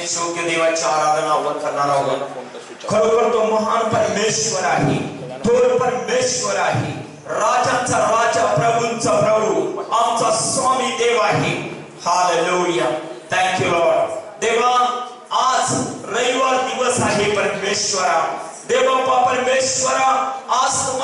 तेच योग्य देवाची आराधना आपण करणार आहोत। खरोखर तो महान परमेश्वर आहे, थोर परमेश्वर आहे, राजांचा राजा, प्रभूंचा प्रभू, आमचा स्वामी देव आहे। Hallelujah, thank you Lord. देवा आज रविवार दिवस आहे परमेश्वरा, देवबापा परमेश्वरा, आज तू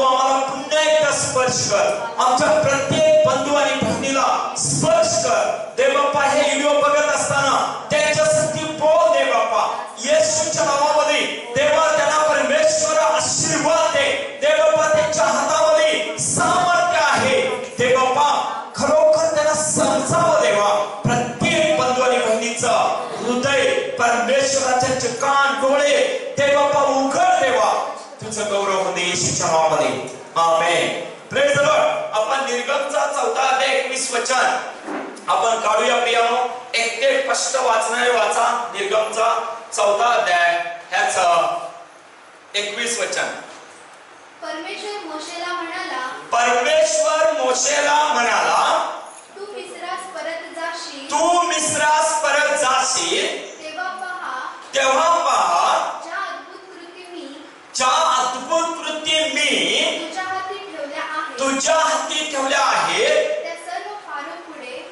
आम्हाला पुन्हा एकदा स्पर्श कर, आमच्या प्रत्येक बंधू आणि बहिणीला स्पर्श कर देवबापा। हे व्हिडिओ बघत असताना त्यांच्यासाठी बोल देवबापा, येशूच्या नावामध्ये देवा त्यांना परमेश्वरा आशीर्वाद दे देवबापा। त्यांच्या हातामध्ये सामर्थ्य आहे देवबापा, खरोखर त्यांना समजावं देवा। प्रत्येक बंधू आणि बहिणीचं हृदय परमेश्वराचे कान डोळे देवबापा उघड देवा, तुझं गौरव होते येशूच्या नावामध्ये, आमेन। Praise the Lord. आपण निर्गमचा 14 अध्याय 21 वचन आपण काढूया प्रियानो। एक ते स्पष्ट वाचणारे वाचा निर्गमचा 14 अध्याय ह्याचं 21 वचन। परमेश्वर मोशेला म्हणाला, तू मिस्रास परत जाशील, तेव्हा पहा ज्या अद्भुत कृती मी तुझ्या हाती ठेवल्या आहेत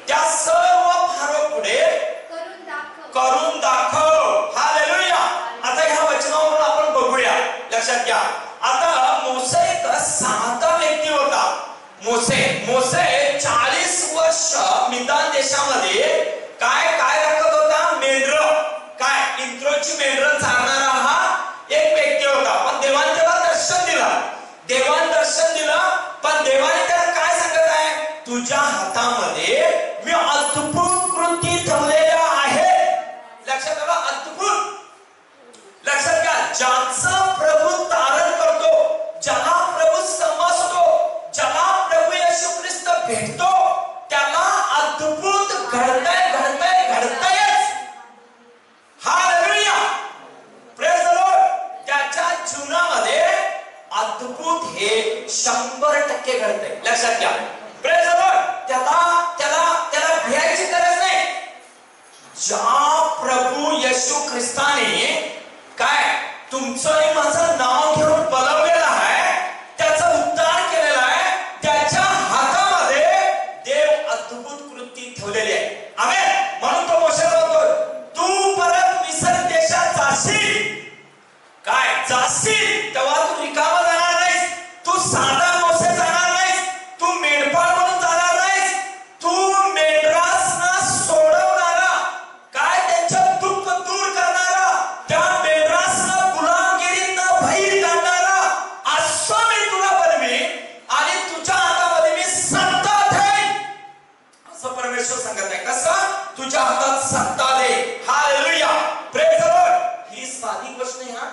त्या सर्व फारो पुढे करून दाखव। हालेलुया। आता ह्या वचनावरून आपण बघूया, लक्षात घ्या। आता मोसे एक साधा व्यक्ती होता। मोसे 40 वर्ष मिदान देशामध्ये काय राखत होता? मेंढर, काय इंद्रोची मेंढर चालणारा हा एक व्यक्ती होता। पण देवाने त्याला दर्शन दिलं, पण देवाने त्याला काय सांगत आहे? तुझ्या हातामध्ये मी अद्भुत कृती ठेवलेल्या आहेत। लक्षात आलं? अद्भुत, लक्षात घ्या। ज्याचं प्रभू तारण करतो, ज्याला प्रभू समजतो, ज्याला प्रभू येशू ख्रिस्त भेटतो, त्याला अद्भुत घडतंय। Hallelujah, praise the Lord. त्याच्या जीवनामध्ये अद्भुत हे 100% घडतंय, लक्षात घ्या। Praise the Lord. त्याला भयाची गरज नाही। ज्या प्रभू येशू ख्रिस्ताने काय तुमचं आणि माझं नाव घेऊन बोलवलेलं आहे, त्याचा उद्धार केलेला आहे, त्याच्या हातामध्ये देव अद्भुत कृती ठेवलेली आहे, आमेन। म्हणून तो मोशेला म्हणतो, तू परत मिस्र देशात जाशील तेव्हा तू रिकामा जाणार नाहीस, तू साधा मोसे जाणार नाहीस, तू मेंढपाळ म्हणून जाणार नाहीस, तू मेंढरासना सोडवणारा, काय त्यांचं दुःख दूर करणारा, त्या मेंढरासना गुलामगिरीतनं बाहेर काढणारा, असं मी तुला बनवीन आणि तुझ्या हातामध्ये मी सत्ता देईन, असं परमेश्वर सांगत आहे। कसं? तुझ्या हातात सत्ता दे। Hallelujah, praise the lord. ही साधी गोष्ट नाही हा,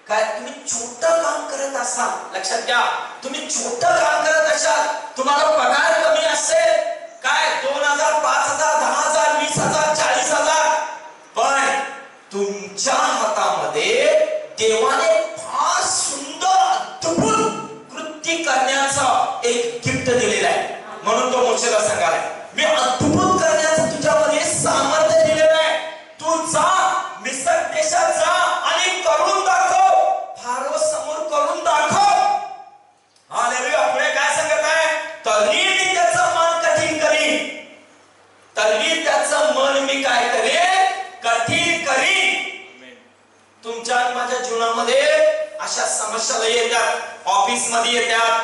काय तुम्ही छोटं काम करत असाल, लक्षात घ्या, तुम्ही छोटं काम करत असाल, तुम्हाला पगार कमी असेल, काय 2000, 5000, 10000, 20000, 40000, पण तुमच्या हातामध्ये देवाने फार सुंदर अद्भुत कृती करण्याचा एक गिफ्ट दिलेला आहे। म्हणून तो मोशेला सांगायला, मी अद्भुत करण्याचं तुझ्यामध्ये सामर्थ्य दिलेलं आहे, तू जा मिस्र देशात जा आणि करून दाखव, फारो समोर करून दाखव। हालेलुया। पुढे काय सांगत आहे? तरी मी त्याचं मन कठीण करीन, तरी त्याचं मन मी काय करेन? कठीण करीन। तुमच्या आणि माझ्या जीवनामध्ये अशा समस्या येतात, ऑफिस मध्ये येतात,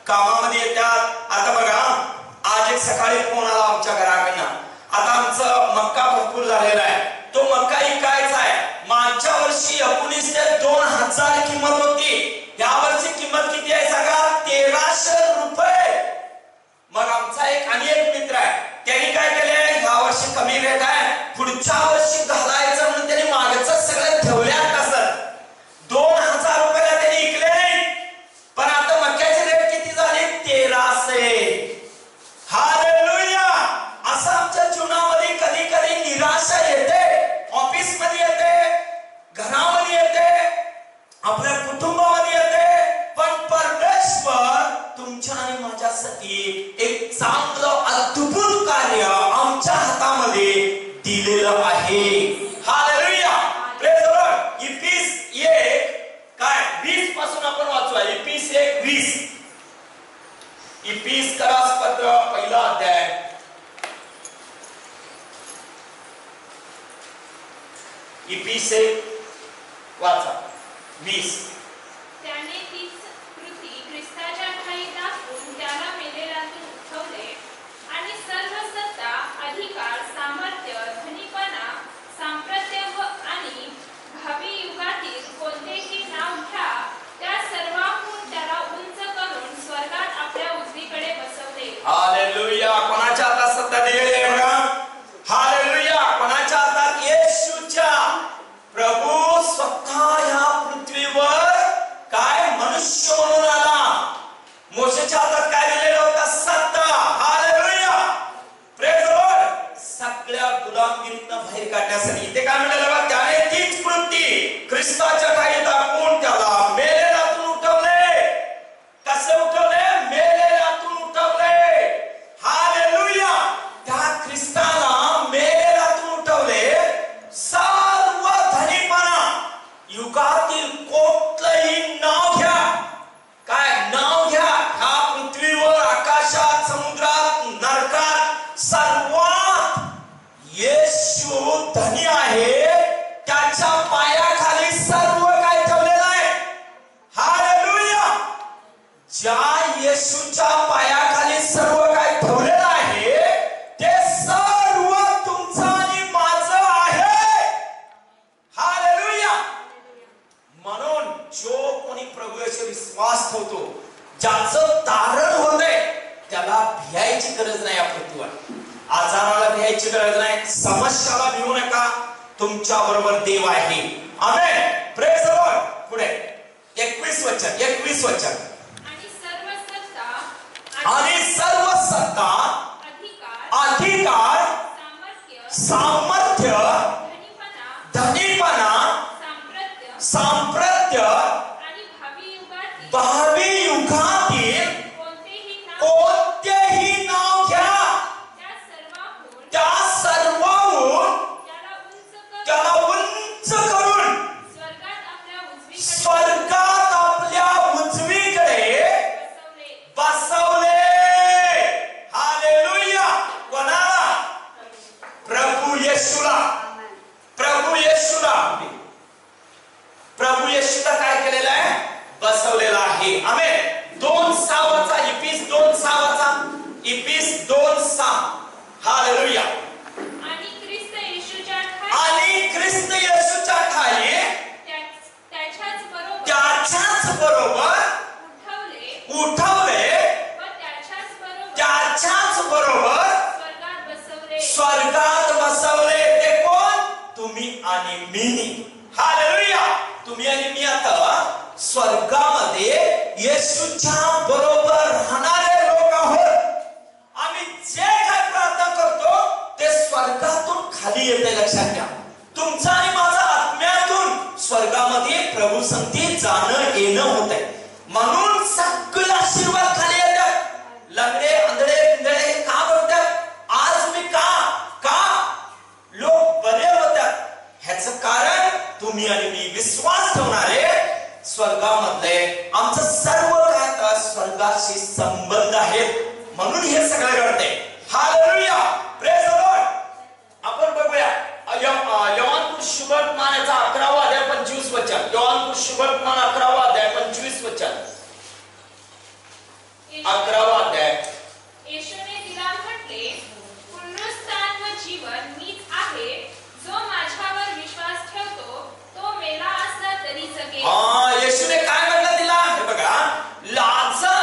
कामामध्ये येतात। आता बघा, आज एक सकाळी फोन आला आमच्या घराकडनं, आता आमचं मक्का भरपूर झालेला आहे, तो मक्का इकायचा आहे। मागच्या वर्षी 19 ते 2000 किंमत होती, या वर्षी किंमत किती आहे सांगा? 1300 रुपये। मग आमचा एक मित्र आहे, त्यांनी काय केलंय, ह्या वर्षी कमी रेट आहे, पुढच्या वर्षी घालायचं म्हणून त्यांनी मागचं सगळं ठेवल्यात तसं 2000 रुपयाला त्यांनी विकले नाही, पण आता मक्याचे रेट किती झाले? 1300। हालेलुया। असं आमच्या जीवनामध्ये कधी कधी निराशा येते, ऑफिस मध्ये येते, घरामध्ये येते, आपल्या कुटुंबामध्ये इफिसकरास पत्र पहिला अध्याय इफिस 1 वाचा 20. त्याने तीच कृती ख्रिस्ताच्या ठायी दाखवून त्याला मेलेल्यातून उठवले आणि सर्व सत्ता, अधिकार, सामर्थ्य, धनीपणा, सांप्रत्य आणि भावी युगातील कोणतेही नाव घ्या, त्या सर्वांहून त्याला उंच करून स्वर्गात आपल्या उजवीकडे बसवले. हालेलुया. कोणाच्या हातात सत्ता दिलेली आहे बघा. हालेलुया. कोणाच्या हातात? येशूच्या. प्रभू स्वतः या पृथ्वीवर काय मनुष्य म्हणून आला. मोशेच्या हातात काय दिलेलं होतं? सत्ता. हालेलुया. Praise the Lord. सगळ्या गुलामगिरीतनं बाहेर काढण्यासाठी इथे काय म्हणाले बघा, त्याने तीच कृती ख्रिस्ताच्या ठायी दाखवून त्याला मेलेल्यातून उठवले. कसे उठवले? मेलेल्यातून उठवले. हालेलुया. त्या ख्रिस्ताला मेलेल्यातून उठवले. सर्व धनीपणा, युगातील कोणतंही नाव घ्या. काय नाव घ्या? ह्या पृथ्वीवर, आकाशात, समुद्रात, नरकात सर्वात येशू धनी आहे. त्याच्या पायाखाली सर्व काय ठेवलेलं आहे. हालेलुया. ज्या येशूच्या पायाखाली सर्व काय ठेवलेलं आहे ते सर्व तुमचं आणि माझं आहे. हालेलुया. म्हणून जो कोणी प्रभू येशूवर विश्वास ठेवतो, ज्याचं तारण होतंय, त्याला भियायची गरज नाही. या पृथ्वीवर आजाराला भियायची गरज नाही. समस्याला भिवू नका. तुमच्या बरोबर देव आहे. आमेन. Praise the lord. पुढे 21 वचन. आणि सर्व सत्ता, अधिकार, सामर्थ्य, धनीपणा, सांप्रत्य आणि भावी युगातील कोणतेही नाव घ्या, त्या सर्वांहून त्याला उंच करून स्वर्गात आपल्या उजवीकडे बसवले. हालेलुया. कोणाला? प्रभू येशूला. प्रभू येशूला. प्रभू येशूला काय केलेलं आहे? बसवलेला आहे. आमेन. 2:6 वाचा. इफिस 2:6 वाचा. इफिस 2:6. हालेलुया. आणि ख्रिस्त येशूच्या ठायी त्याच्याच बरोबर उठवले. त्याच्याच बरोबर स्वर्गात बसवले. ते कोण? तुम्ही आणि मी. हालेलुया. तुम्ही आणि मी आता स्वर्गामध्ये येशूच्या बरोबर राहणारे लोक आहोत. आम्ही जे काय प्रार्थना करतो ते स्वर्गातून खाली येते. लक्षात घ्या. तुमचं आणि माझं आत्म्यातून स्वर्गामध्ये प्रभू संगती जाणं येणं होत आहे. म्हणून सगळे आशीर्वाद खाली येतात. लंगडे, आंधळे, पिंगळे का बोलतात? आज मी का लोक बरे होतात. ह्याचं कारण तुम्ही आणि मी विश्वास ठेवणारे स्वर्गामधले आमचं सर्व काय तर स्वर्गाशी संबंध आहे. म्हणून हे सगळं घडते. हालेलुया. Praise the Lord. आपण बघूया योहान शुभवर्तमानाचा 11वा अध्याय 25 वचन. योहान शुभवर्तमान 11वा अध्याय 25 वचन. 11वा अध्याय. येशूने तिला म्हटले, पुनरुत्थान व जीवन मीच आहे. जो माझ्यावर विश्वास ठेवतो तो मेला असला तरी जगेल. येशूने काय म्हटलं तिला? हे बघा, लाजर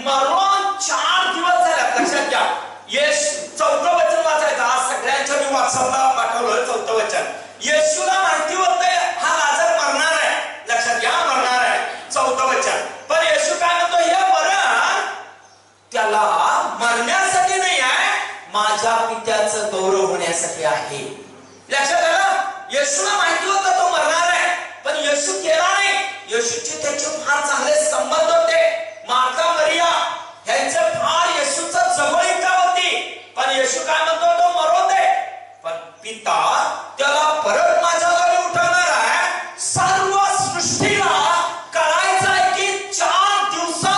मरून 4 दिवस झाले. लक्षात घ्या. येशू 4थं वचन वाचायचं. आज सगळ्यांच्या मी व्हॉट्सअपला पाठवलं 4थं वचन. येशूला माहिती होतं हा लाजर मरणार आहे. लक्षात घ्या, मरणार आहे. 4थं वचन. पण येशू काय म्हणतो? हे मरण त्याला मरण्यासाठी नाही आहे, माझ्या पित्याचं गौरव होण्यासाठी आहे. लक्षात आलं? येशूला माहिती होतं तो मरणार आहे, पण येशू केला नाही. येशूचे त्याचे फार चांगले संबंध होते. मार्था, मरिया ह्यांचे फार येशूचं जवळीकता होती. पण येशू काय म्हणतो? तो मरू दे, पण पिता त्याला परत माझ्या जागी उठवणार आहे. सर्व सृष्टीला करायचं आहे की 4 दिवसात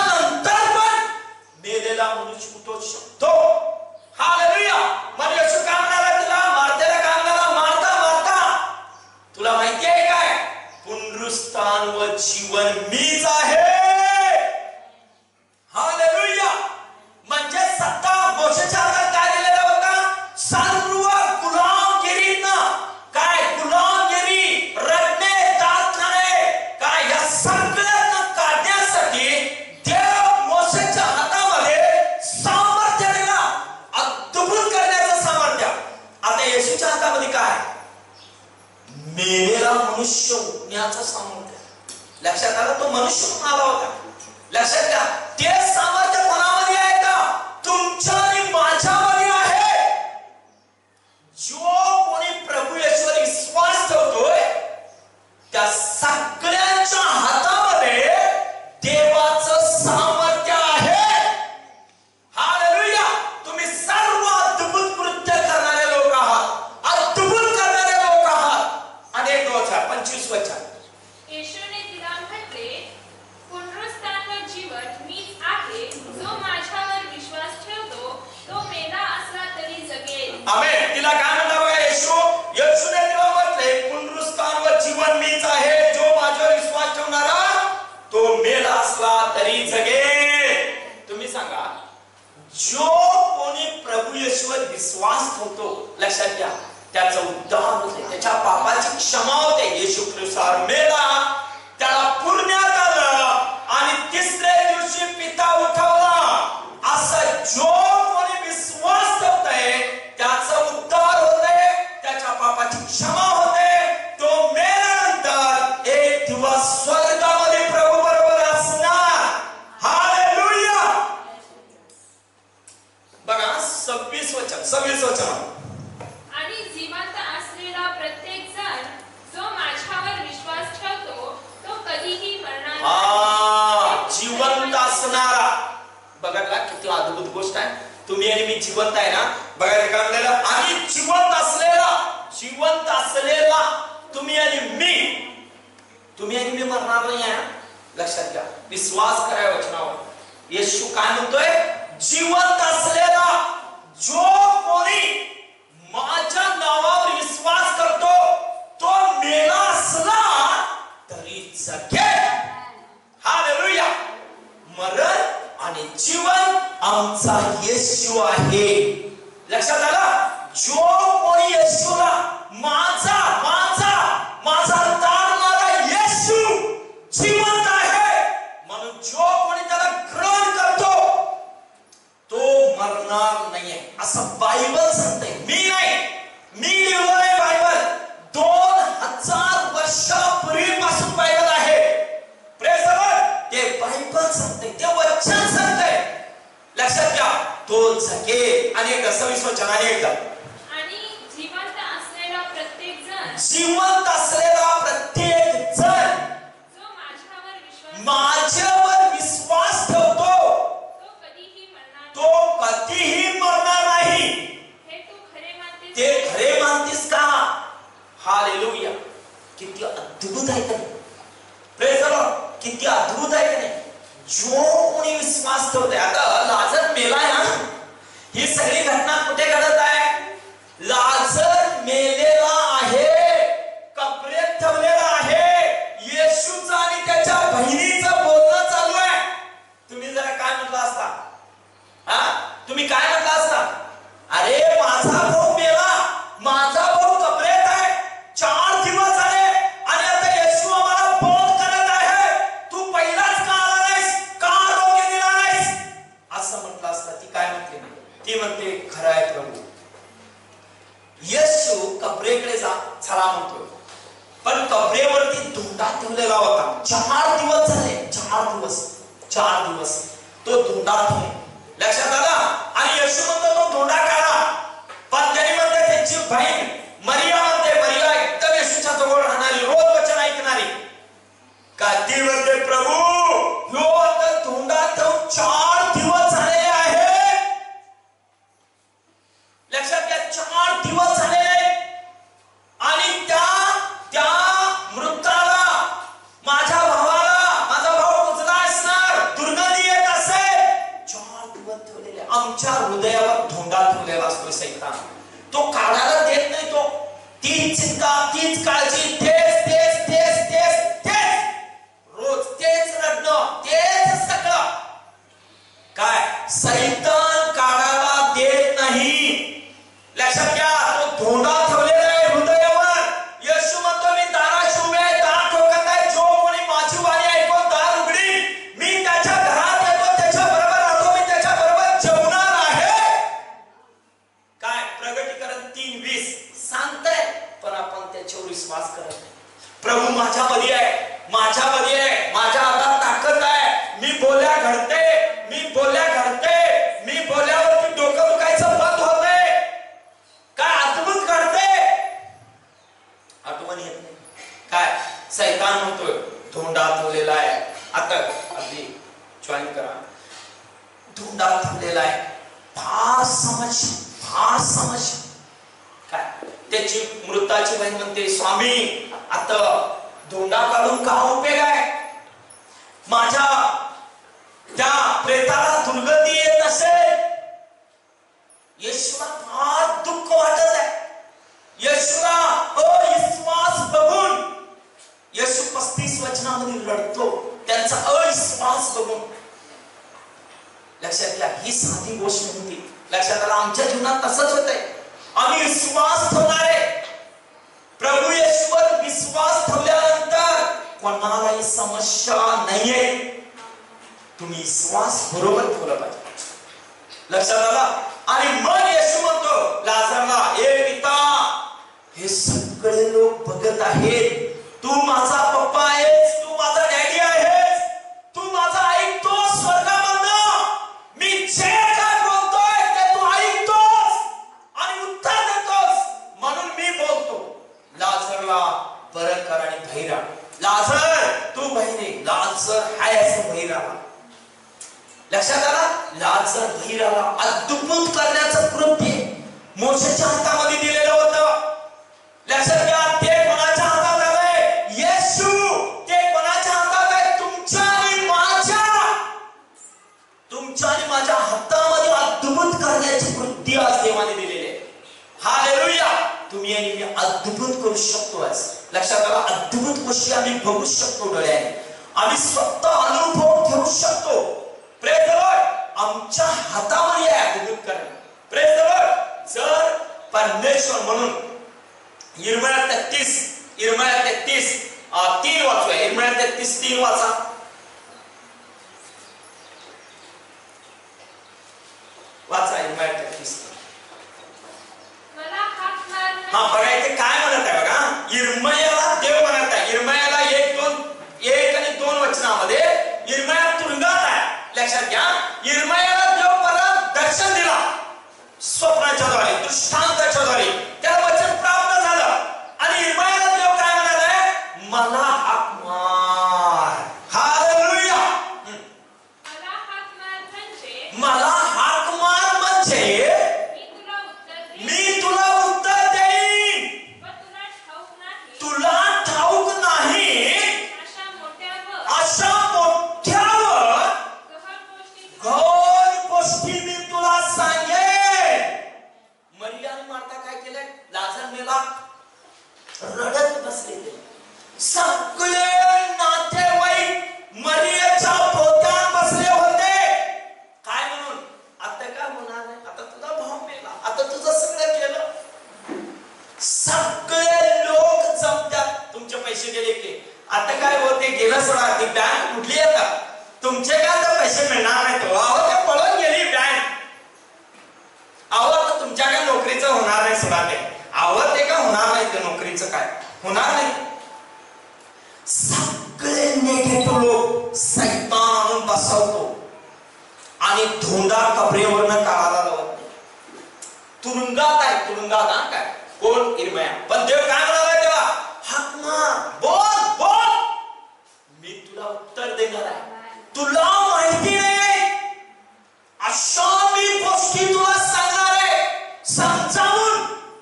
मनुष्य आला होता. लक्षात घ्या, ते सामर्थ्य कोणामध्ये आहे का? तुमच्या आणि माझ्यामध्ये आहे. जो कोणी प्रभू येशूवर विश्वास ठेवतोय त्या सगळ्यांच्या हातामध्ये देवाचं सामर्थ्य आहे. हालेलुया. तुम्ही सर्व अद्भुत कृत्य करणारे लोक आहात, अद्भुत करणारे लोक आहात. अनेक 25 वचन. येशूने तिला म्हटले, पुनरुत्थान व जीवन मीच आहे. जो माझ्यावर विश्वास ठेवतो तो मेला असला तरी जगेल. आमेन. तिला काय म्हणला बघा येशूने तिला म्हटले, पुनरुत्थान व जीवन मीच आहे. जो माझ्यावर विश्वास ठेवणारा तो मेला असला तरी जगेल. तुम्ही सांगा, जो कोणी प्रभू येशूवर विश्वास ठेवतो, लक्षात घ्या, त्याचं उद्धार होते, त्याच्या पापाची क्षमा होते. येशू ख्रिस्तावर मेला, त्याला पुरण्यात आलं आणि तिसऱ्या दिवशी पिता उठवला. असं जो कोणी विश्वास ठेवतोय त्याचं उद्धार होते, त्याच्या पापाची क्षमा होते. तो मेल्यानंतर एक दिवस स्वर्गामध्ये प्रभू बरोबर असणार. हालेलुया. बघा 26 वचन. आणि जिवंत असलेला प्रत्येक जण जो माझ्यावर विश्वास ठेवतो तो कधीही मरणार नाही. जिवंत असणारा. बघा किती अद्भुत गोष्ट आहे. तुम्ही आणि मी जिवंत आहे ना. बघा काय म्हणलेलं, आणि जिवंत असलेला तुम्ही आणि मी मरणार नाही आहे. लक्षात घ्या, विश्वास करा वचनावर. येशू काय म्हणतोय? जिवंत असलेला जो कोणी माझ्या नावावर विश्वास करतो तो मेला असला तरी जगेल. हालेलुया. मरण आणि जीवन आमचा येशू आहे. लक्षात आलं? जो कोणी येशूला माझा तारणारा येशू जिवंत आहे, म्हणून जो कोणी त्याला ग्रहण करतो तो मरणार नाहीये, असं बायबल सांगते. मी लिहिलंय बायबल. 2000 वर्षापूर्वीपासून बायबल आहे. Praise the Lord. ते बायबल सांगते, ते वचन सांगते. लक्षात घ्या, तो जगेल. आणि एकदा 26 वचन. आणि एकदा, आणि जिवंत असलेला प्रत्येक जण जो माझ्यावर विश्वास ठेवतो तो कधीही मरणार नाही. ते खरे मानतेस का? हालेलुया. किती अद्भुत आहे का? Praise the Lord. किती अद्भुत आहे का नाही? जो कोणी विश्वास ठेवतोय. आता लाजर मेलाय ना. ही सगळी घटना कुठे घडत आहे? लाजर मेलेला आहे, कबरेत ठेवलेला आहे. येशूचं आणि त्याच्या बहिणीचं बोलणं चालू आहे. तुम्ही जरा काय म्हटलं असता? तुम्ही काय म्हटलं असता? अरे माझा भाऊ मेला, माझा भाऊ कबरेत आहे, 4 दिवस झाले आणि आता येशू आम्हाला बोध करत आहे, तू पहिलाच का आला नाहीस, का आरोग्य दिला नाहीस, असं म्हटलं असतं. ती काय म्हटली नाही? ती म्हणते, खरं आहे प्रभू. येशू कबरेकडे चला म्हणतोय, पण कबरेवरती धोंडा ठेवलेला होता. 4 दिवस झाले. 4 दिवस तो धोंडा ठेवला. लक्षात आलं? आणि येशू म्हणतो तो धोंडा काढा. पण त्यांनी म्हणते, त्यांची बहीण मरिया म्हणते, मरिया एकदम येशूच्या जवळ राहणारी, रोज वचन ऐकणारी, का ती म्हणते, प्रभू ह्यो आता धोंडा ठेवून 4 दिवस झालेले आहे. लक्षात घ्या, 4 दिवस झालेले. आणि त्या मृताला, माझ्या भावाला, माझा भाऊ कुजला असणार, दुर्गंधी येत असेल. 4 दिवस ठेवलेले. आमच्या हृदयावर धोंडा ठेवलेला असतो सैतान. तो काढायला देत नाही. तो तीच चिंता, तीच काळजी, तेच रोज तेच रडणं, तेच सगळं. काय सैतान काढायला देत नाही. लक्षात घ्या, तो धोंडा ठेवलेला आहे हृदयावर. येशू म्हणतो, मी दाराशी उभे आहे, दार ठोकत आहे. जो कोणी माझी वाणी ऐकून दार उघडील, मी त्याच्या घरात येतो, त्याच्या बरोबर राहतो, मी त्याच्या बरोबर जेवणार आहे. काय प्रगटीकरण 3:20 सांगतंय, पण आपण त्याच्यावर विश्वास करत अगदी जॉईन करा. धोंडा थांबलेला आहे. फार समज काय त्याची मृताची बहीण म्हणते, स्वामी आता धोंडा काढून का उपयोग आहे? माझ्या त्या प्रेताला दुर्गती येत असेल. येशूला फार दुःख वाटत आहे. येशूला अविश्वास बघून येशू 35 वचनामध्ये रडतो, त्यांचा अविश्वास बघून. लक्षात घ्या, ही साधी गोष्ट नव्हती. लक्षात आला, आमच्या जीवनात तसंच होतंय. आम्ही विश्वास ठेवणारे, प्रभू येशूवर विश्वास ठेवल्यानंतर कोणालाही समस्या नाहीये. तुम्ही विश्वास बरोबर ठेवला पाहिजे. लक्षात आला. आणि मग येशू म्हणतो लाजरला, ए पिता, हे सगळे लोक बघत आहेत, तू माझा पप्पा आहेस, तू माझा डॅडी आहेस, तू माझा ऐकतोस स्वर्गामधनं. मी जे काय बोलतोय ते तू ऐकतोस आणि उत्तर देतोस, म्हणून मी बोलतो. लाजरला बरं कर आणि बाहेर आण. लाजर तू बाहेर, लाजर हाय असं बाहेर आला. लक्षात आला, लाजर बाहेर आला. अद्भुत करण्याचं कृत्य मोशेच्या हातामध्ये दिलेलं होतं. लक्षात घ्या, ते कोणाच्या हातात आलंय? येशू. ते कोणाच्या हातात आहे? तुमच्या आणि माझ्या हातामध्ये अद्भुत करण्याची कृती आज देवाने दिलेली आहे. हालेलुया. तुम्ही आणि मी अद्भुत करू शकतो. आज लक्षात आला, अद्भुत गोष्टी आम्ही बघू शकतो डोळ्याने, आम्ही स्वतः अनुभव घेऊ शकतो. Praise the Lord. आमच्या हातामध्ये आहे अद्भुत करणे. Praise the Lord. जर परमेश्वर म्हणून यिर्मया 33 3 वाचूया. यिर्मया 33:3 वाचा. वाचा यिर्मया 33. हा बघा, इथे काय म्हणत आहे बघा. यिर्मयाला देव म्हणत आहे. यिर्मयाला 1 आणि 2 वचनामध्ये यिर्मया तुरुंगात आहे. लक्षात घ्या, यिर्मयाला देव परत दर्शन दिला स्वप्नाच्या द्वारे, दृष्टांताच्या द्वारे. त्याला वचन प्राप्त झालं आणि यिर्मयाला देव काय म्हणालाय? मला हाक मार. हालेलुया. मला हाक मार म्हणजे मी तुला उत्तर देईन. तुला ठाऊक नाही अशा मोठ्यावर गौर गोष्टी मी तुला सांगेन. मरिया आणि मार्था काय केलंय? लाजर मेला, रडत बसलेले. सगळे नातेवाईक मरियाच्या पोत्यात बसले होते. काय म्हणून? आता काय होणार आहे? आता तुझा भाऊ मेला, आता तुझं सगळं केलं. सगळे लोक जमतात. तुमचे पैसे गेले की आता काय होते? गेलं सोडा. ती बँक कुठली आता तुमचे काय तर पैसे मिळणार नाहीत. अहो ते पळून गेली बँक. अहो आता तुमच्याकडे नोकरीचं होणार नाही सोडा. ते अहो ते काय होणार नाही, ते नोकरीचं काय होणार नाही. सगळे नेगेटिव्ह लोक सैतान आणून बसवतो आणि धोंडा कबरेवरनं काढायला लावत. तुरुंगात आहे, तुरुंगात. हा काय कोण? यिर्मया. पण देव काय म्हणाला तेव्हा? हाक मार, बोल बोल, मी तुला उत्तर देणार आहे. तुला माहिती नाही अशा मी गोष्टी तुला सांगणार आहे, समजावून,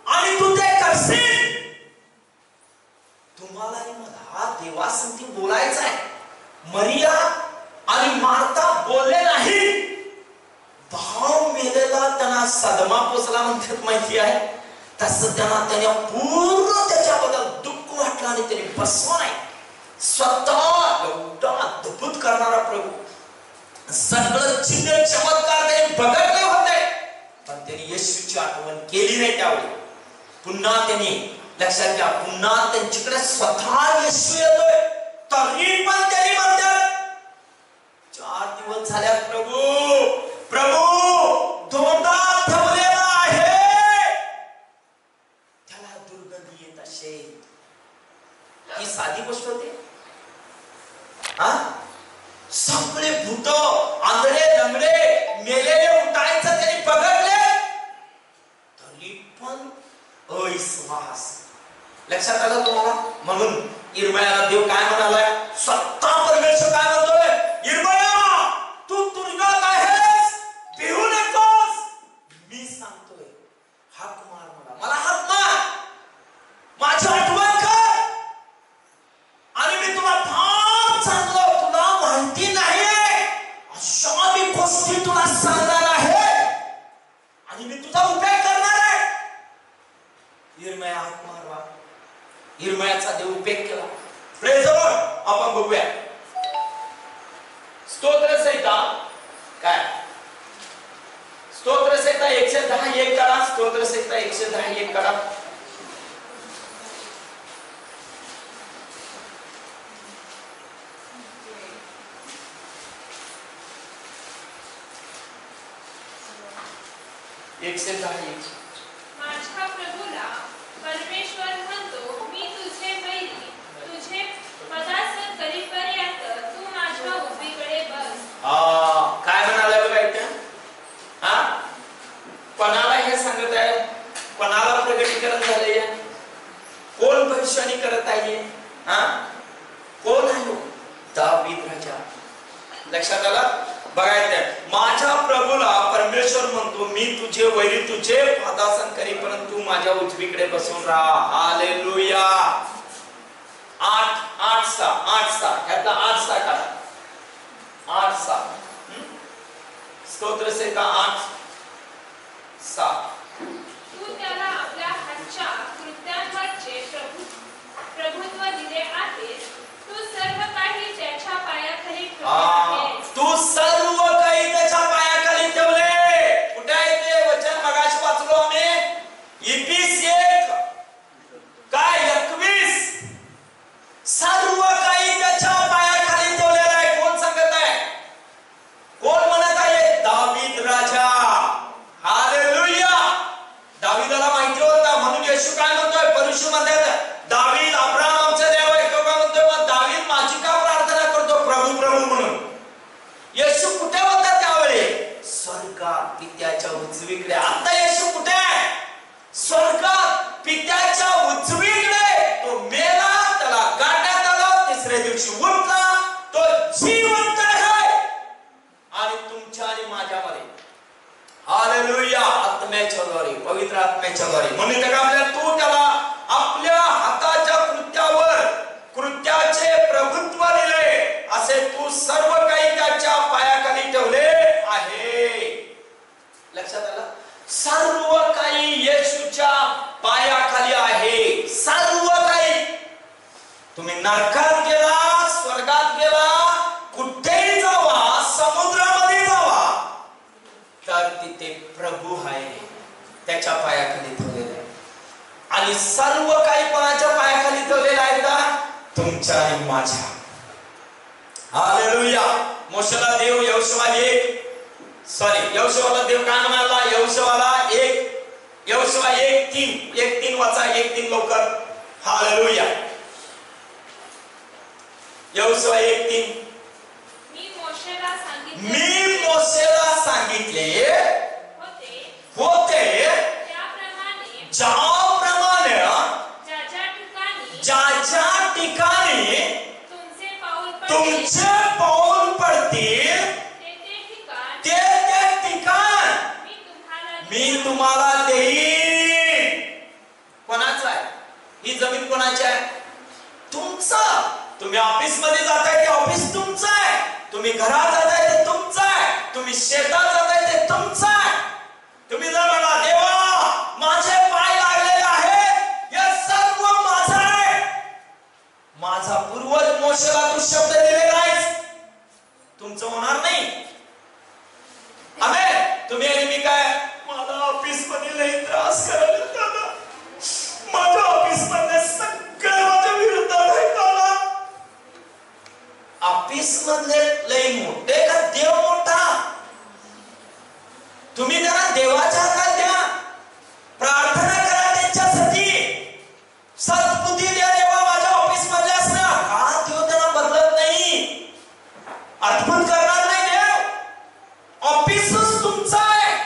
आणि तू ते करशील. तुम्हालाही मला देवासंती बोलायचं आहे. मरिया आणि मार्था बोलले नाही. भाव मेलेला त्यांना सदमा पोचला म्हणतात, माहिती आहे. तसं त्यांना पूर्ण त्याच्याबद्दल दुःख वाटलं आणि त्यांनी बसवा नाही. स्वतः एवढा अद्भुत करणारा प्रभू, सगळं चिन्ह चमत्कार त्यांनी बघितले होते, पण त्यांनी येशूची आठवण केली नाही. त्यावेळी पुन्हा त्यांनी, लक्षात घ्या, पुन्हा त्यांच्याकडे स्वतः येशू येतोय, तरी पण त्यांनी म्हणतात 4 दिवस झाल्यात प्रभू, प्रभू धोंडा ठेवलेला आहे, त्याला दुर्गंधी येत असेल. ही साधी गोष्ट होती. सगळे भूत, आंधळे, लंगडे, मेलेले उठायचं त्यांनी बघितले, तरी पण अविश्वास. लक्षात आलं तुम्हाला? म्हणून यिर्मयाला देव काय म्हणालाय? स्वतः परमेश्वर काय म्हणतोय? हिरमयाचा देव उपयोग केला. Praise the Lord. आपण बघूया स्तोत्र संहिता काय, स्तोत्र संहिता 110 एक काढा. स्तोत्र संहिता 110 एक काढा. माझ्या प्रभूला परमेश्वर म्हणतो, मी तुझे वैरी, तुझे पदासन करीपर्यंत तू माझ्या उजवीकडे बस. काय म्हणाले बघा इथे. कोणाला हे सांगत आहे, कोणाला प्रगटीकरण झाले, कोण भविष्यवाणी करत आहे, कोण आहे? दावीद राजा. लक्षात आलं. बघायचं माझ्या प्रभूला परमेश्वर म्हणतो, मी तुझे वैरी, तुझे पदासन करी परंतु माझ्या उजवीकडे बसून राहा. हालेलुया. 8:6 ह्यातला 8:6 काढा. 8:6 स्तोत्र संहिता 8:6. तू त्याला आपल्या हातच्या कृत्यांवरचे प्रभुत्व दिले आहे. तू सर्व काही त्याच्या पायाखाली ठेवले आहेस. तू सर्व काही त्याच्या पायाखाली ठेवले. कुठे आहे ते वचन? मगाशी वाचलो आम्ही. इफिस 1 काय 21. सर्व काही त्याच्या पायाखाली ठेवलेलं आहे. कोण सांगत आहे? कोण म्हणत आहे? दावीद राजा. हालेलुया. दावीदाला माहिती होता म्हणून येशू काय म्हणतोय परुषी म्हणतात, दावीद अब्राहम आमचा देव आहे. तो काय म्हणतोय, मग दावीद माझी का प्रार्थना करतो प्रभू प्रभू म्हणून? येशू कुठे होता त्यावेळी? स्वर्गात पित्याच्या उजवीकडे. आता येशू कुठे आहे? स्वर्गात पित्याच्या उजवीकडे. तो मेला, त्याला गाठ्यात आला, तिसऱ्या दिवशी उठला. तो जिवंत आहे आणि तुमच्या आणि माझ्यामध्ये. हालेलुया. आत्म्याच्या द्वारे, पवित्र आत्म्याच्या द्वारे. म्हणून त्या आपल्या तू त्याला आपल्या हाताच्या कृत्याचे प्रभुत्व दिले, असे तू सर्व काही त्याच्या पायाखाली ठेवले आहे. लक्षात आलं. सर्व काही येशूच्या पायाखाली आहे. सर्व काही. तुम्ही नरकात गेला, स्वर्गात गेला, कुठेही जावा, समुद्रामध्ये जावा, तर तिथे प्रभू आहे, त्याच्या पायाखाली ठेवलेला आहे. आणि सर्व काही कोणाच्या पायाखाली ठेवलेला आहे का? तुमच्या आणि माझ्या. हालेलुया. मोशेला देव यहोशुवाला देव काय म्हणाला? यहोशुवाला 1:3 वाचा. 1:3 लवकर. हालेलुया. यहोशुवा 1:3. मी मोशेला सांगितले होते ज्याप्रमाणे ज्या ठिकाणी तुमचे पाऊल पडतील ते ठिकाण मी तुम्हाला देईन. कोणाचं आहे ही जमीन? कोणाची आहे? तुमचा. तुम्ही ऑफिस मध्ये जाताय ते ऑफिस तुमचं आहे. तुम्ही घरात जाताय ते तुमचं आहे. तुम्ही शेतात जाताय ते तुमचं आहे. तुम्ही जर म्हणा देवा माझे पाय लागलेले आहेत, हे सर्व माझं आहे. माझा पूर्वज मोशेला तू शब्द दिलेला आहेस, तुमचं होणार नाही. आमेन. तुम्ही आणि मी काय, मला ऑफिस मध्ये लई त्रास करायला दादा, माझ्या ऑफिस मध्ये सगळे माझ्या विरुद्धात आहे दादा. ऑफिस मधले लई मोठे का देव मोठा? तुम्ही जरा देवाच्या हातात द्या, प्रार्थना करा त्यांच्यासाठी. सद्बुद्धी द्या देवा माझ्या ऑफिस मधले असणार. हा देव त्यांना बदलत नाही, अद्भुत करणार नाही देव. ऑफिसच तुमचं आहे.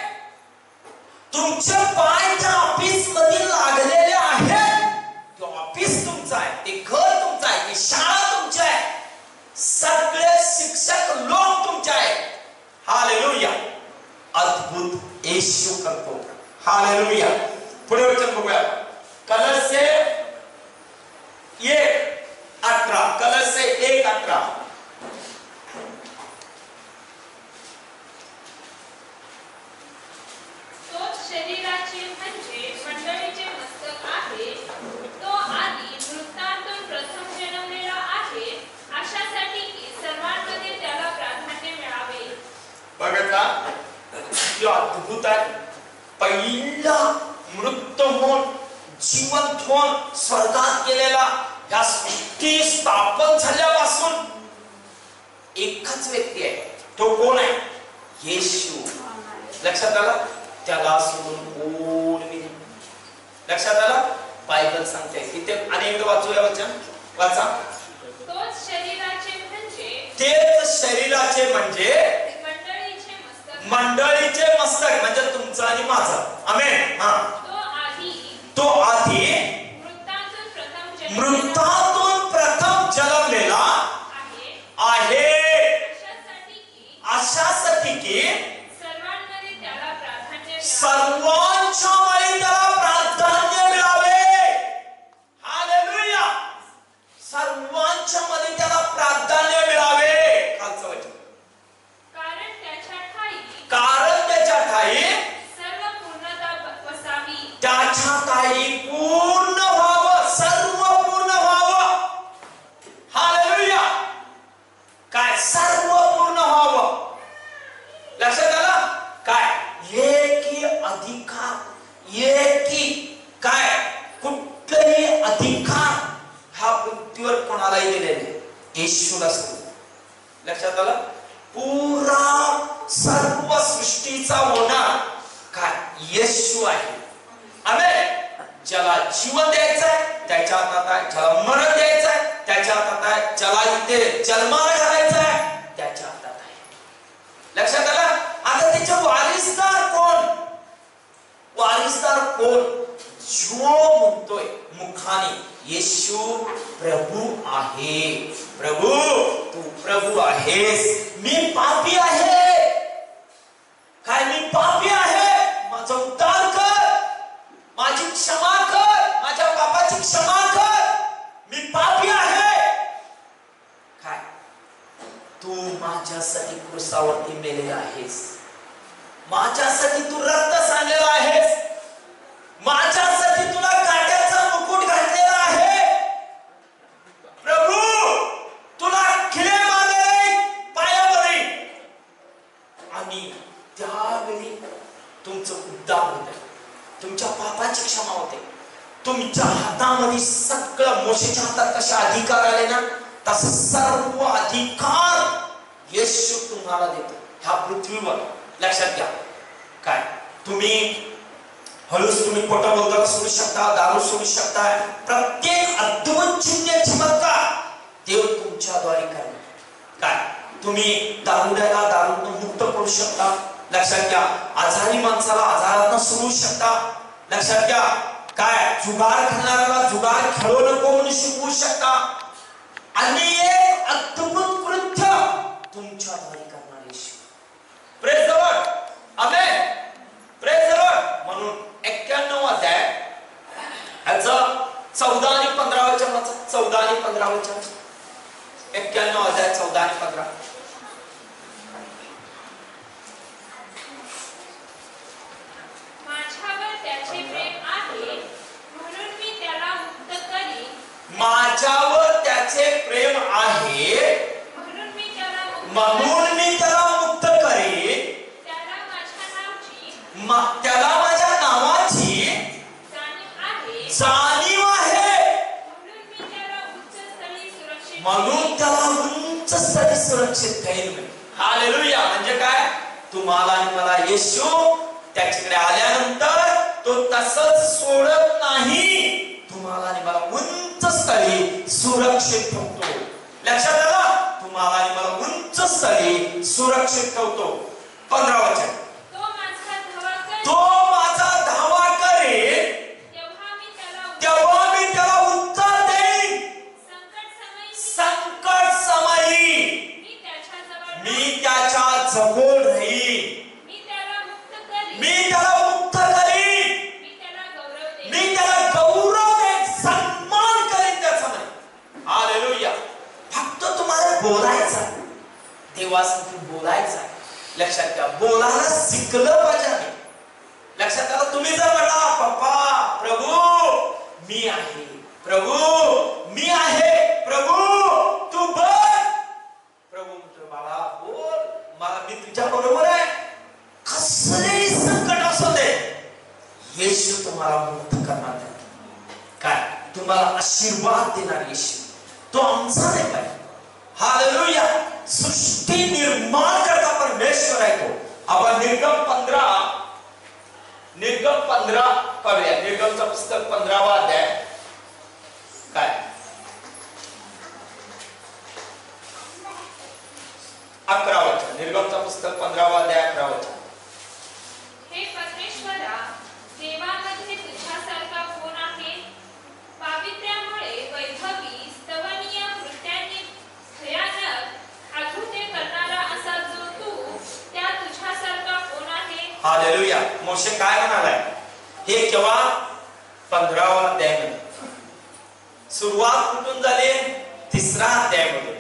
तुमचे पाय त्या ऑफिस मध्ये लागलेले आहेत. ते ऑफिस तुमचं आहे, ते घर तुमचं आहे, ती शाळा तुमची आहे, सगळे शिक्षक लोक तुमचे आहेत. हालेलुया. अद्भुत येशू करतो. हालेलुया. पुढे वचन बघूया. कलस्से 1:18. कलस्से 1:18. तोच शरीराचे म्हणजे मंडळीचे मस्तक आहे. तो आधी किती अद्भुत आहे. पहिला मृत होऊन जिवंत होऊन स्वर्गात गेलेला, या सृष्टी स्थापन झाल्यापासून एकच व्यक्ती आहे. तो कोण आहे? येशू. लक्षात आलं? त्याला सोडून कोण नाही. लक्षात आलं? बायबल सांगते तिथे. अनेक वाचूया वचन, वाचा. तोच शरीराचे म्हणजे, तेच शरीराचे म्हणजे मंडळीचे मस्तक, मंडळीचे मस्तक म्हणजे तुमचं आणि माझं. आमेन. हा. तो आधी मृतातून प्रथम जन्मलेला आहे, अशासाठी की सर्वांच्या मध्ये त्याला प्राधान्य मिळावे. हालेलुया. सर्वांच्या मध्ये त्याला प्राधान्य मिळावे. खालचं वचन. कारण त्याच्या ठाई सर्व पूर्णता वसावी. त्याच्या ठाई पूर्ण व्हावं, सर्व पूर्ण व्हावं. हालेलुया. काय? सर्व पूर्ण व्हावं. लक्षात आलं? काय? एकी अधिकार, एकी काय? कुठलाही अधिकार हा पृथ्वीवर कोणालाही दिलेले येशूला सोडून. लक्षात आलं? पुरा सर्व सृष्टीचा होणार काय? येशू आहे. आमेन. ज्याला जीवन द्यायचंय त्याच्या हातात आहे, ज्याला मरण द्यायचंय त्याच्या हातात आहे, ज्याला इथे जन्माला घालायचंय त्याच्या हातात आहे. लक्षात आलं? आता त्याचे वारिसदार कोण? वारिसदार कोण? जो म्हणतोय मुखाने येशू प्रभू आहे. प्रभू, तू प्रभू आहेस. मी पापी आहे. काय? मी पापी आहे. माझा उद्धार कर, माझी क्षमा कर, माझ्या पापाची क्षमा कर. मी पापी आहे. काय? तू माझ्यासाठी क्रूसावरती मेलेला आहेस. माझ्यासाठी तू रक्त सांडलेला आहेस. माझ्यासाठी तुला काट्याचा मुकुट घातलेला आहे. प्रभू, तुला खिळे मारले पायावरी. आणि त्यावेळी तुमचं उद्धार होते, तुमच्या पापाची क्षमा होते. तुमच्या हातामध्ये सगळं, मोशेच्या हातात कशा अधिकार आले ना, तसं सर्व अधिकार येशू तुम्हाला देतो ह्या पृथ्वीवर. लक्षात घ्या. काय? तुम्ही हळूच तुम्ही खोटं बोलताना सोडू शकता, दारू सोडू शकता. प्रत्येक अद्भुत चिन्ह चमत्कार देव तुमच्याद्वारे करणार. काय? तुम्ही दारुड्याला दारूतून मुक्त करू शकता. लक्षात घ्या. आजारी माणसाला आजारातून सोडू शकता. लक्षात घ्या. काय? जुगार खेळणाऱ्याला जुगार खेळू नको म्हणून शिकवू शकता. आणि एक अद्भुत कृत्य तुमच्याद्वारे करणार Yeshu. Praise the lord. Amen. Praise the lord. म्हणून 91 अध्याय याचं 14 आणि 15 वचन वाचा. 14 आणि 15 वचन. 91 अध्याय 14 आणि 15. माझ्यावर त्याचे प्रेम आहे म्हणून मी त्याला मुक्त करीन. माझ्यावर त्याचे प्रेम आहे म्हणून मी त्याला मुक्त करीन. त्याला माझ्या नावाची जाणीव आहे. म्हणून त्याला उंच स्थळी सुरक्षित ठेवीन. हालेलुया. म्हणजे काय? तुम्हाला आणि मला येशू त्याच्याकडे आल्यानंतर तो तसंच सोडत नाही. तुम्हाला आणि मला उंच स्थळी सुरक्षित ठेवतो. लक्षात आलं? तुम्हाला आणि मला उंच स्थळी सुरक्षित ठेवतो. 15 वचन. तो माझा धावा करेल तेव्हा मी त्याला उत्तर देईन. संकट समयी मी त्याच्या जवळ राहीन. मी त्याला मुक्त करीन. मी त्याला गौरव देईन, सन्मान करीन त्याचा. हालेलुया. फक्त तुम्हाला बोलायचं, देवासाठी बोलायचं. लक्षात घ्या. बोलायला शिकलं पाहिजे. लक्षात आलं? तुम्ही जर म्हणा पप्पा प्रभू मी आहे, प्रभू मी आहे, प्रभू तू बोल. प्रभू म्हणतो बाळा बोल, मला मी तुझ्या बरोबर आहे. कसले तुम्हाला मुक्त करणार आहे. काय तुम्हाला आशीर्वाद देणार येशू तो आमचा नाही काय. हालेलुया. सृष्टी निर्माण करता परमेश्वर आहे तो. आपण निर्गम 15 पाहूया. निर्गमचं पुस्तक 15वा अध्याय काय 11 वचन. निर्गमचं पुस्तक 15वा अध्याय 11 वचन. हे परमेश्वरा, देवामध्ये तुझ्यासारखा कोण आहे? पावित्र्यामुळे वैभवी स्तवनीय कृत्याने भयानक अद्भुते करणारा असा जो तू, त्या तुझ्यासारखा कोण आहे? हालेलुया. मोशे काय म्हणालाय? हे केव्हा 15वा अध्यायामध्ये सुरुवात कुठून झाली? 3रा अध्यायामध्ये.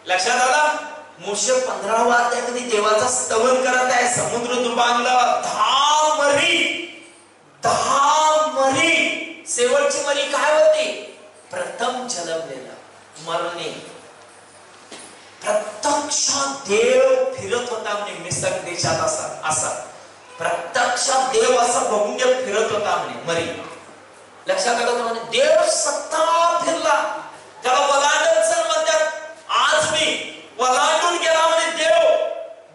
लक्षात आलं? मोशे 15वा अध्यायामध्ये देवाचा स्तवन करत आहे. समुद्र दुबांगला 10 मरी. शेवटची मरी काय होती? प्रथम जन्मलेला मरणे. प्रत्यक्षात देव फिरत होता म्हणे मिसर देशात असा प्रत्यक्षात देव असं बघून फिरत होता म्हणे मरी. लक्षात आलं म्हणे देव सत्ता फिरला. त्याला वलांडण म्हणतात. आज मी वलांडून गेला म्हणे देव.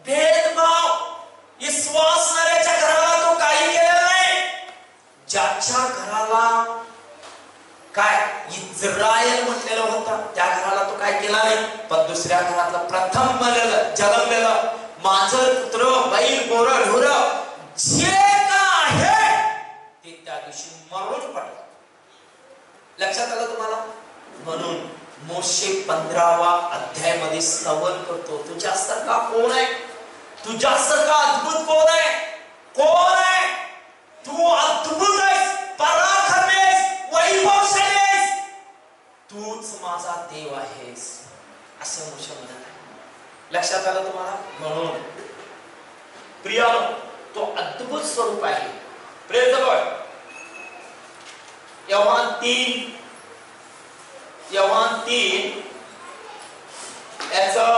भेदभाव विश्वासणाऱ्याच्या घराला तो काही केलेला नाही. ज्याच्या घराला काय इस्रायल म्हटलेलं होतं त्या घराला तो काय केला नाही. पण दुसऱ्या घरातला प्रथम जन्मलेलं मांजर कुत्र बैल बोर ढोर जे काय आहे ते त्या दिवशी मरून पडलं. लक्षात आलं तुम्हाला? म्हणून मोशे 15वा अध्यायामध्ये स्तवन करतो. तुझ्यासारखा कोण आहे? तुझ्यासारखा अद्भुत कोण आहे? कोण आहे? तू अद्भुत आहेस, पराक्रमी आहेस, वैभवशाली आहेस. तूच माझा देव आहेस असं मोशे म्हणत आहे. लक्षात आलं तुम्हाला? म्हणून प्रियानो तो अद्भुत स्वरूप आहे. Praise the Lord. योहान 3 याचं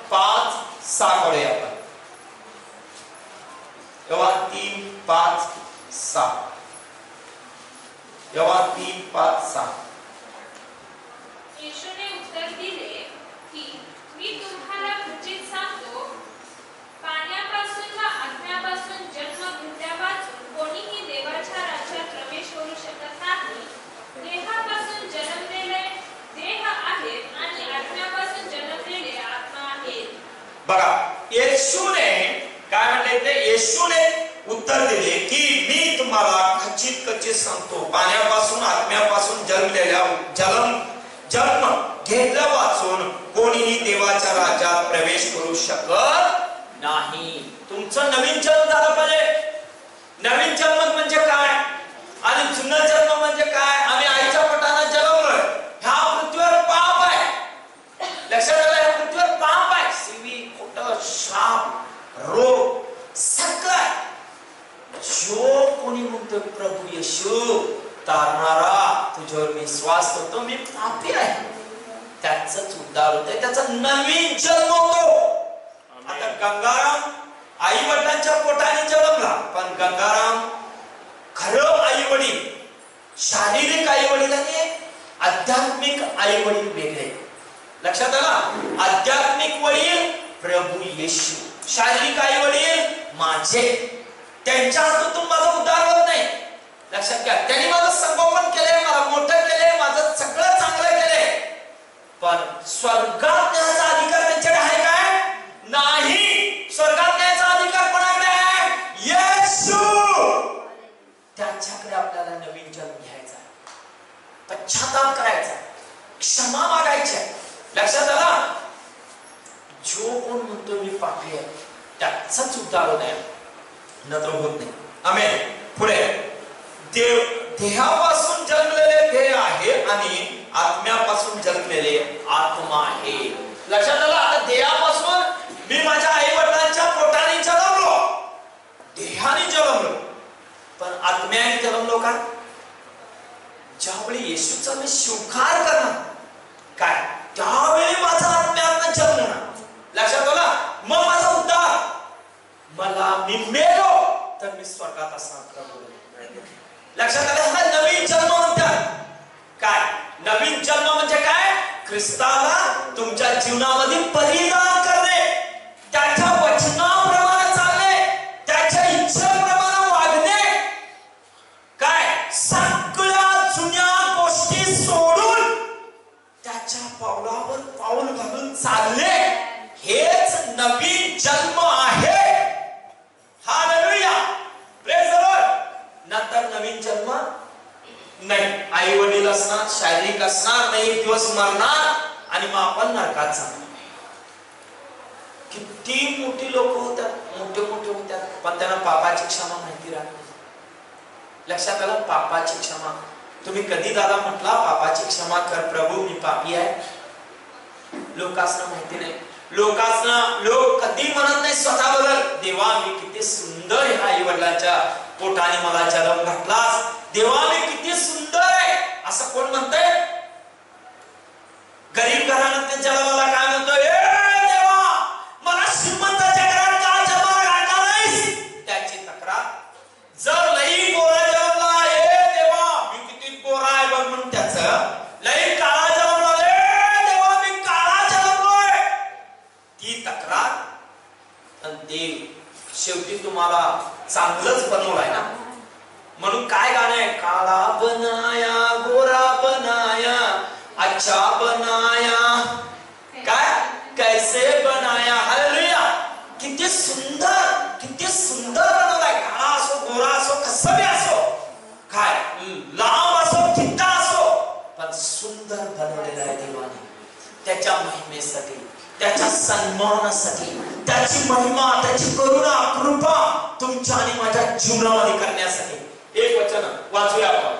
5-6 करूया आपण. योहान 3:5-6. योहान 3:5-6. येशूने उत्तर दिले की मी तुम्हाला खचित सांगतो, पाण्यापासून व आत्म्यापासून जन्म घेतल्यापासून कोणीही देवाच्या राज्यात प्रवेश करू शकत नाही. देहापासून जन्मलेले देह आहेत आणि आत्म्यापासून जन्मलेले आत्मा आहेत. बघा येशूने काय म्हणले ते? येशूने उत्तर दिले की मी तुम्हाला खचित सांगतो, पाण्यापासून आत्म्यापासून जन्म घेतला वाचून कोणीही देवाच्या राज्यात प्रवेश करू शकत नाही. तुमचं नवीन जन्म झालं पाहिजे. नवीन जन्म म्हणजे काय आणि जुना जन्म म्हणजे काय? आम्ही आईच्या पोटाने जन्मलोय. ह्या पृथ्वीवर पाप आहे. लक्षात आलं? ह्या पृथ्वीवर पाप आहे. सीवी खोट शाप रोग सगळं. जो कोणी म्हणतो प्रभू येशू तारणारा तुझ्यावर मी विश्वास करतो, मी पापी आहे, त्याचाच उद्धार होतोय, त्याचा नवीन जन्म होतो. आता गंगाराम आई वडिलांच्या पोटाने जन्मला, पण गंगाराम खरं आई वडील शारीरिक आई वडील आणि आध्यात्मिक आई वडील वेगळे. लक्षात आला? आध्यात्मिक वडील प्रभू येशू, शारीरिक आई वडील माझे. त्यांच्या हातून माझा उद्धार होत नाही. लक्षात घ्या. त्यांनी माझं संगोपन केलंय, मला मोठं केलंय, माझं सगळं चांगलं केलंय, पण स्वर्गात न्यायचा अधिकार त्यांच्याकडे आहे काय? नाही. स्वर्गात न्यायचा अधिकार कोणाकडे आहे? येशू. त्याच्याकडे आपल्याला नवीन जन्म घ्यायचा, पश्चाताप करायचा, क्षमा मागायची. लक्षात आला? जो कोण म्हणतो मी पापी आहे त्याचाच उद्धार होत आहे, नंतर होत नाही. आमेन. पुढे देहापासून जन्मलेले देह आहे आणि आत्म्यापासून जन्मलेले आत्मा आहे. लक्षात आलं? आता देहापासून मी माझ्या आई वडिलांच्या पोटाने जन्मलो, देहाने जन्मलो, पण आत्म्याने जन्मलो का? ज्यावेळी येशूचा मी स्वीकार करणार काय त्यावेळी माझा आत्म्यातनं जन्मणार. लक्षात आलं? मग माझा उद्धार. मला मी मेलो तर मी स्वर्गात असणार प्रभू. लक्षात आलं? हा नवीन जन्म म्हणतात. काय नवीन जन्म म्हणजे काय? ख्रिस्ताला तुमच्या जीवनामध्ये परिधान करणे, त्याच्या वचनाप्रमाणे चालणे, त्याच्या इच्छेप्रमाणे वागणे. काय सगळ्या जुन्या गोष्टी सोडून त्याच्या पावलावर पाऊल घालून चालणे, हेच नवीन जन्म आहे. Hallelujah, praise the Lord. नंतर नवीन जन्म नाही, आई वडील असणार, शारीरिक असणार नाही, एक दिवस मरणार आणि मग आपण नरकात जाणार. किती मोठी लोक होतात, मोठे मोठे होतात, पण त्यांना पापाची क्षमा माहिती राहत नाही. लक्षात आलं? पापाची क्षमा. तुम्ही कधी दादा म्हटला पापाची क्षमा कर प्रभू, मी पापी आहे? लोकांना माहिती नाही. लोक कधी म्हणत नाही स्वतः बद्दल, देवा मी किती सुंदर ह्या आई वडिलांच्या पोटाने मला जन्म घातलास, देवा मी किती सुंदर आहे, असं कोण म्हणतंय? गरीब घराण्यात जन्माला काय म्हणतोय? देवा मला श्रीमंताच्या घरात का जन्माला घातला नाहीस? त्याची तक्रार. जर लई गोरा जन्मला, देवा मी किती गोरा आहे बघ म्हणून त्याचं. लई काळा जन्मला, देवा मी काळा जन्मलोय, ती तक्रार. आणि देव शेवटी तुम्हाला चांगलंच बनवलंय ना, म्हणून काय गाणं आहे? काळा बनाया गोरा बनाया अच्छा बनाया, काय कैसे बनाया. हालेलुया, किती सुंदर, किती सुंदर बनवलाय. काळा असो, गोरा असो, कसं बी असो, काय लांब असो, किट्टा असो, पण सुंदर बनवलेला आहे देवाने. त्याच्या महिमेसाठी, त्याच्या सन्मानासाठी, त्याची महिमा, त्याची करुणा, कृपा तुमच्या आणि माझ्या जीवनामध्ये करण्यासाठी. एक वचन वाचूया आपण.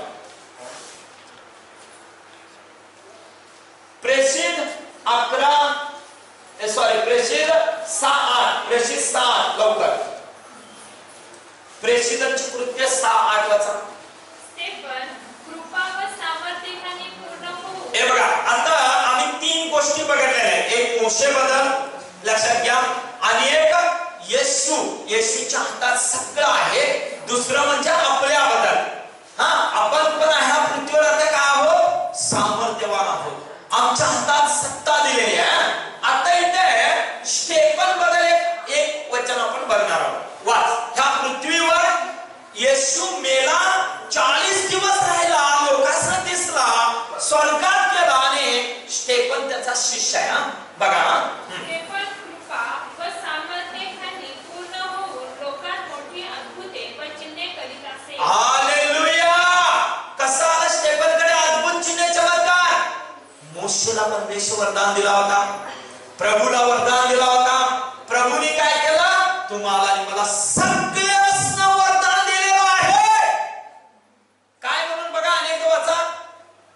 प्रेषित 6:8 लवकर. प्रेषितांची कृत्य 6:8 वाचा. स्टेफन कृपा व सामर्थ्याने पूर्ण होऊ. हे बघा, आता आम्ही 3 गोष्टी बघितलेल्या आहेत. एक मोशे बद्दल लक्षात घ्या, आणि एक येशूच्या हातात सगळं आहे. दुसरं म्हणजे आपल्याबद्दल. आपण पण ह्या पृथ्वीवर आता काय आहोत? सामर्थ्यवान आहोत. आमच्या हातात सत्ता दिलेली आहे. आता इथे स्टेफन बद्दल एक वचन आपण बघणार आहोत. वाच. ह्या पृथ्वीवर येशू मेला, 40 दिवस राहिला, लोकांना दिसला, स्वर्गात गेला आणि स्टेफन त्याचा शिष्य आहे. बघा, स्टेफन कृपा व सामर्थ्याने पूर्ण होऊन लोकांत मोठी अद्भुते व चिन्हे करीत असे. हालेलुया. कसा आला स्टेफनकडे अद्भुत चिन्ह चमत्कार? मोशेला परमेश्वर वरदान दिला होता, प्रभूला वरदान दिला होता. प्रभूने काय केलं? तुम्हाला आणि मला सगळ्यांना वरदान दिलेलं आहे. काय म्हणून बघा, अनेक वाचा.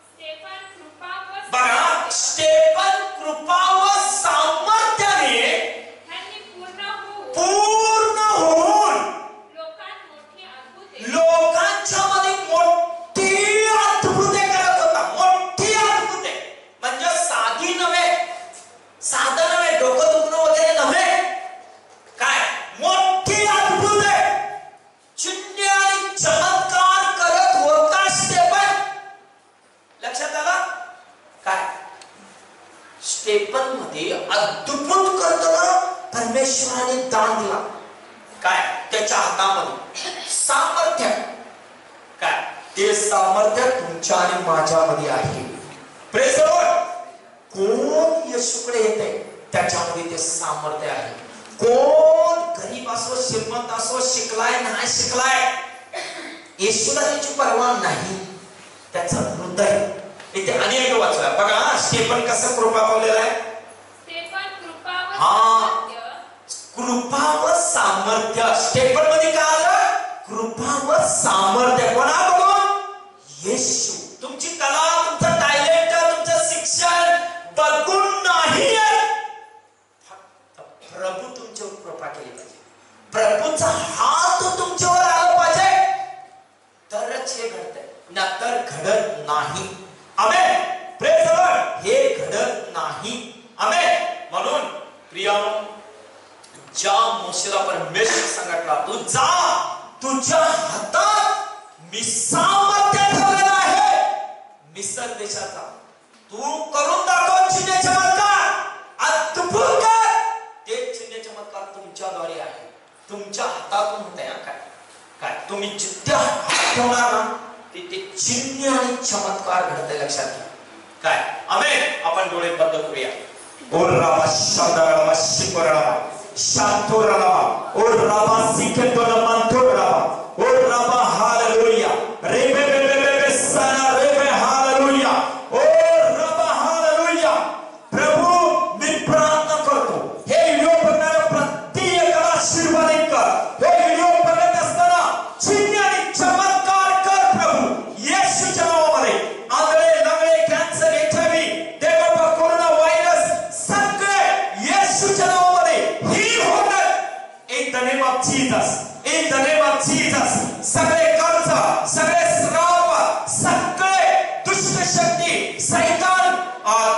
स्टेफन कृपा व बघा, स्टेफन कृपा व सामर्थ्याने पूर्ण होऊन लोकांच्या मध्ये मोठी अद्भुते करत होता. मोठी अद्भुते म्हणजे साधी नव्हे, साधं नव्हे, डोकं दुखणं वगैरे नव्हे. काय मोठी अद्भुते, चिन्ह आणि चमत्कार करत होता स्टेफन. लक्षात आलं? काय स्टेफन मध्ये अद्भुत करताना परमेश्वराने दान दिला. काय त्याच्या हातामध्ये सामर्थ्य. काय ते सामर्थ्य तुमच्या आणि माझ्यामध्ये आहे. Praise the Lord. कोण येशूकडे येते त्याच्यामध्ये ते सामर्थ्य आहे. कोण गरीब असो, श्रीमंत असो, शिकलाय नाही शिकलाय, येशूला त्याची पर्वा नाही. त्याचं हृदय इथे अनेक वाचला. बघा स्टेफन कसं कृपा पावलेला आहे. स्टेफन कृपा व सामर्थ्य. कृपा व सामर्थ्य. स्टेफन मध्ये काय आलं? कृपा व सामर्थ्य. कोणाकडून? येशू. तुमची कला, तुमचं टॅलेंट, तुमचं शिक्षण बघून नाही, फक्त प्रभू तुमच्यावर कृपा केली पाहिजे. प्रभूचा हात तुमच्यावर आला पाहिजे, तरच हे घडतंय, नाहीतर घडत नाही. आमेन. Praise the lord. हे घडत नाही. आमेन. म्हणून प्रियानो, ज्या मोशेला परमेश्वर सांगितला, तू जा, तुझ्या हातात मी सामर्थ्य ठेवलेलं आहे मिस्र देशाचा. तू करून दाखव चिन्ह चमत्कार, अद्भुत कर. ते चिन्ह चमत्कार तुमच्याद्वारे आहे, तुमच्या हातातून होते. काय काय तुम्ही जिद्द ठेवणार ना ते चिन्ह आणि चमत्कार घडते. लक्षात घ्या. काय आमेन. आपण डोळे बंद करूया. ओ राबा शब्दाराबा शिकोराबा शांतोराबा ओ राबा सिकेतोराबा ओ राबा हालेलुया रेबे बेबे बेबे सना रेबे हालेलुया ओ राबा हालेलुया. प्रभू मी प्रार्थना करतो हे व्हिडिओ बघणाऱ्या प्रत्येकाला आशीर्वादित कर. हे व्हिडिओ बघत असताना चिन्ह आणि चमत्कार कर प्रभू येशूच्या नावामध्ये. आंधळे लंगडे cancer HIV Deuba corona virus सगळे येशूच्या नावामध्ये हील होतात. In the name of Jesus, in the name of Jesus. सगळे कर्ज, सगळे श्राप, सगळे दुष्ट शक्ती सैतान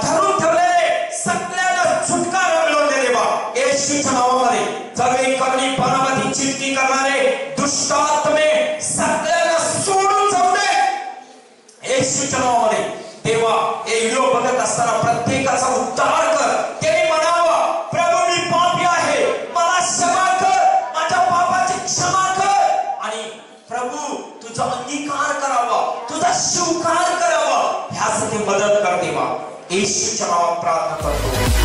धरून ठेवलेले सगळ्यांना छुटकारा मिळवून दे देवा येशूच्या नावामध्ये. सगळे कमी परामध्ये चिंती करणारे दुष्ट आत्मे सगळ्यांना सोडून जाऊ दे येशूच्या नावामध्ये. देवा हे व्हिडिओ बघत असताना प्रत्येकाचा उद्धार कर. त्याने म्हणावा प्रभू मी पापी आहे, मला क्षमा कर, माझ्या पापाची क्षमा कर. आणि प्रभू तुझा अंगीकार करावा, तुझा स्वीकार करावा, ह्यासाठी मदत कर देवा. येशूच्या नावात प्रार्थना करतो.